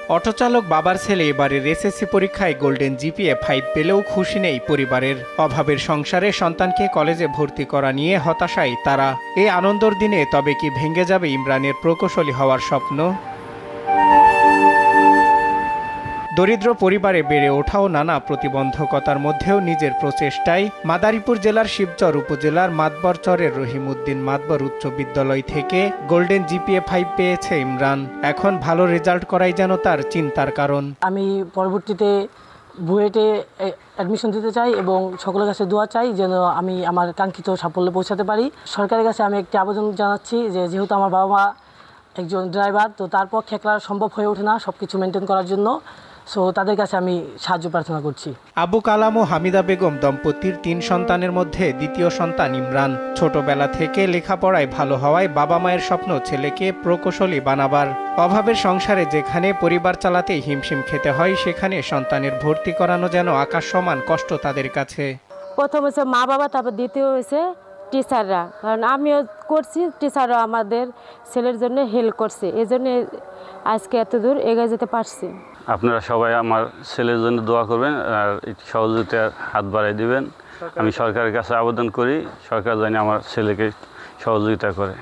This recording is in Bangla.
অটোচালক বাবার ছেলে এবারের এসএসসি পরীক্ষায় গোল্ডেন জিপিএ 5 পেলেও খুশি নেই পরিবারের। অভাবের সংসারে সন্তানকে কলেজে ভর্তি করা নিয়ে হতাশায় তারা। এই আনন্দর দিনে তবে কি ভেঙে যাবে ইমরানের প্রকৌশলী হওয়ার স্বপ্ন? দরিদ্র পরিবারে বেড়ে ওঠাও নানা প্রতিবন্ধকতার মধ্যেও নিজের প্রচেষ্টায় মাদারীপুর জেলার শিবচর উপজেলার মাতবরচরের রহিমউদ্দিন মাতবর উচ্চ বিদ্যালয় থেকে গোল্ডেন জিপিএ 5 পেয়েছে ইমরান। এখন ভালো রেজাল্ট করাই যেন তার চিন্তার কারণ। আমি পরবর্তীতে বুয়েটে অ্যাডমিশন দিতে চাই এবং সকলের কাছে দোয়া চাই যেন আমি আমার কাঙ্ক্ষিত সাফল্যে পৌঁছাতে পারি। সরকারের কাছে আমি একটি আবেদন জানাচ্ছি যে যেহেতু আমার বাবা মা একজন ড্রাইভার, তো তার পক্ষে একলা সম্ভব হয়ে ওঠে না সব কিছু মেনটেন করার জন্য। সো তাদের কাছে আমি সাহায্য প্রার্থনা করছি। আবু কালাম ও হামিদা বেগম দম্পতির 3 সন্তানের মধ্যে দ্বিতীয় সন্তান ইমরান। ছোটবেলা থেকে লেখাপড়ায় ভালো হওয়ায় বাবা মায়ের স্বপ্ন ছেলেকে প্রকৌশলী বানাবার। অভাবের সংসারে যেখানে পরিবার চালাতে হিমশিম খেতে হয়, সেখানে সন্তানের ভর্তি করানো যেন আকাশ সমান কষ্ট তাদের কাছে। প্রথম হচ্ছে মা বাবা, তারপর দ্বিতীয় হয়েছে টিচাররা, কারণ আমিও করছি, টিচাররা আমাদের ছেলের জন্য হেল্প করছে, এই জন্য আজকে এত দূর এগিয়ে যেতে পারছি। আপনারা সবাই আমার ছেলের জন্য দোয়া করবেন আর সহযোগিতার হাত বাড়াই দিবেন। আমি সরকারের কাছে আবেদন করি, সরকার যেন আমার ছেলেকে সহযোগিতা করে।